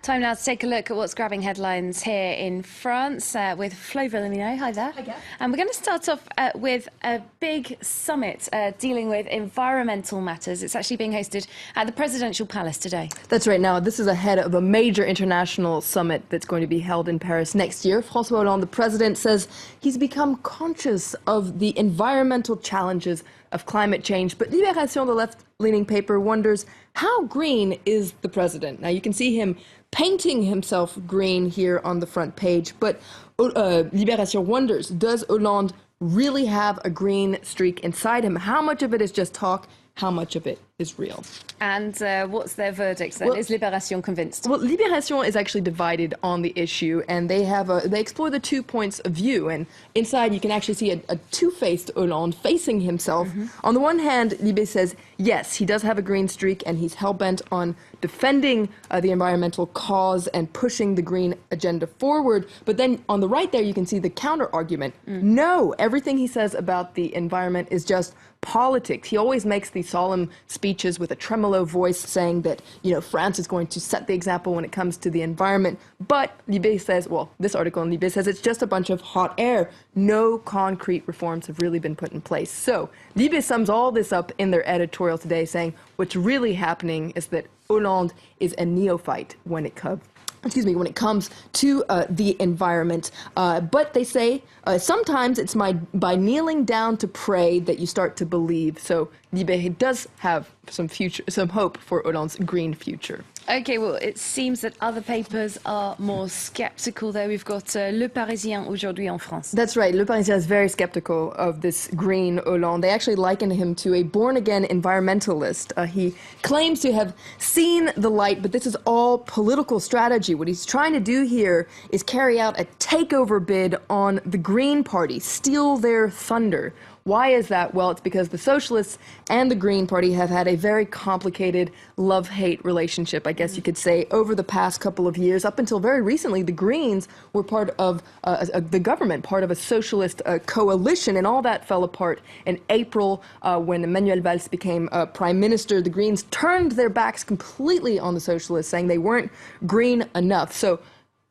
Time now to take a look at what's grabbing headlines here in France with Flo Villeneuve. Hi there. Hi, Gav. And we're going to start off with a big summit dealing with environmental matters. It's actually being hosted at the Presidential Palace today. That's right. Now, this is ahead of a major international summit that's going to be held in Paris next year. François Hollande, the president, says he's become conscious of the environmental challenges of climate change. But Libération, the left-leaning paper, wonders how green is the president? Now, you can see him painting himself green here on the front page. But Libération wonders, does Hollande really have a green streak inside him? How much of it is just talk? How much of it is real? And what's their verdict then? Is Libération convinced? Well, Libération is actually divided on the issue, and they explore the 2 points of view. And inside, you can actually see a two-faced Hollande facing himself. On the one hand, Libé says, yes, he does have a green streak, and he's hell-bent on defending the environmental cause and pushing the green agenda forward. But then on the right there, you can see the counter-argument. No, everything he says about the environment is just politics. He always makes these solemn speeches with a tremolo voice saying that, France is going to set the example when it comes to the environment. But Libé says, well, this article in Libé says it's just a bunch of hot air. No concrete reforms have really been put in place. So Libé sums all this up in their editorial today, saying what's really happening is that Hollande is a neophyte when it comes to the environment. But they say sometimes it's by kneeling down to pray that you start to believe. So Libé does have some hope for Hollande's green future. OK, well, it seems that other papers are more sceptical, though. We've got Le Parisien aujourd'hui en France. That's right. Le Parisien is very skeptical of this green Hollande. They actually liken him to a born-again environmentalist. He claims to have seen the light, but this is all political strategy. What he's trying to do here is carry out a takeover bid on the Green Party, steal their thunder. Why is that? Well, it's because the Socialists and the Green Party have had a very complicated love-hate relationship, I guess you could say, over the past couple of years. Up until very recently, the Greens were part of the government, part of a socialist coalition, and all that fell apart in April when Emmanuel Valls became prime minister. The Greens turned their backs completely on the Socialists, saying they weren't green enough. So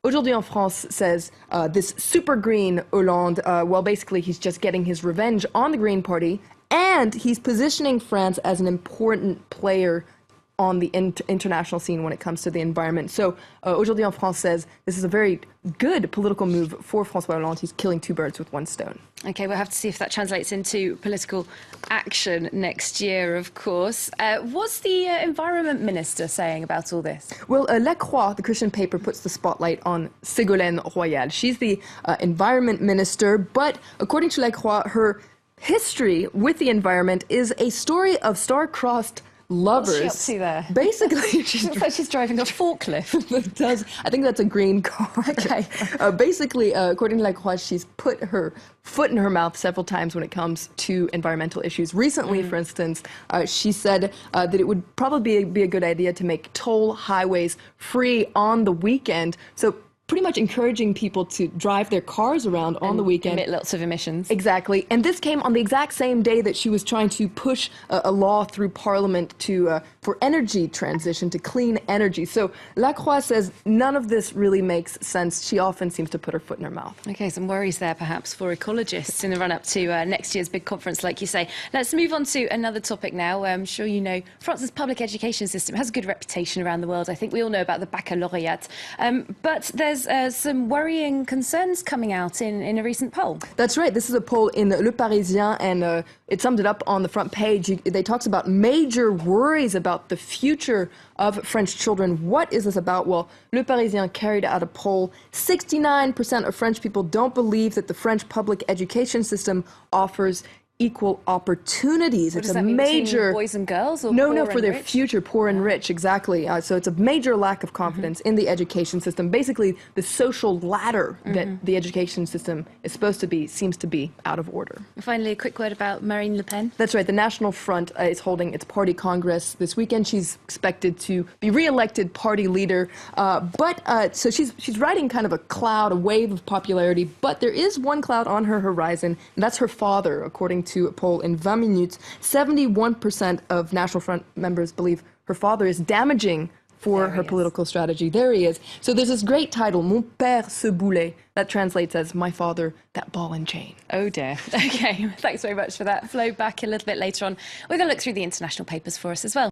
Aujourd'hui en France says this super green Hollande, well, basically he's just getting his revenge on the Green Party, and he's positioning France as an important player on the international scene when it comes to the environment. So Aujourd'hui en France says this is a very good political move for François Hollande. He's killing two birds with one stone. OK, we'll have to see if that translates into political action next year, of course. What's the environment minister saying about all this? Well, La Croix, the Christian paper, puts the spotlight on Ségolène Royal. She's the environment minister, but according to La Croix, her history with the environment is a story of star-crossed lovers. What's she up to there? Basically, looks like she's driving a forklift. It does. I think that's a green car. Okay. Basically, according to La Croix, she's put her foot in her mouth several times when it comes to environmental issues. Recently, for instance, she said that it would probably be a good idea to make toll highways free on the weekend. So pretty much encouraging people to drive their cars around on the weekend. Emit lots of emissions. Exactly. And this came on the exact same day that she was trying to push a law through Parliament for energy transition, to clean energy. So La Croix says none of this really makes sense. She often seems to put her foot in her mouth. OK, some worries there perhaps for ecologists in the run-up to next year's big conference, like you say. Let's move on to another topic now. I'm sure you know France's public education system has a good reputation around the world. I think we all know about the baccalaureate. But there's some worrying concerns coming out in a recent poll. That's right. This is a poll in Le Parisien, and it summed it up on the front page. They talks about major worries about the future of French children. What is this about? Well, Le Parisien carried out a poll. 69% of French people don't believe that the French public education system offers equal opportunities. It's a major boys and girls, or no, for their future, poor and rich, exactly. So it's a major lack of confidence in the education system. Basically, the social ladder that the education system is supposed to be seems to be out of order. Finally, a quick word about Marine Le Pen. That's right. The National Front is holding its party congress this weekend. She's expected to be re-elected party leader, so she's riding kind of a cloud, a wave of popularity. But there is one cloud on her horizon, and that's her father, according to a poll in 20 Minutes. 71% of National Front members believe her father is damaging for her political strategy. There he is. So there's this great title, Mon père ce boulet, that translates as My Father, That Ball and Chain. Oh dear. Okay, thanks very much for that. Flo, back a little bit later on. We're going to look through the international papers for us as well.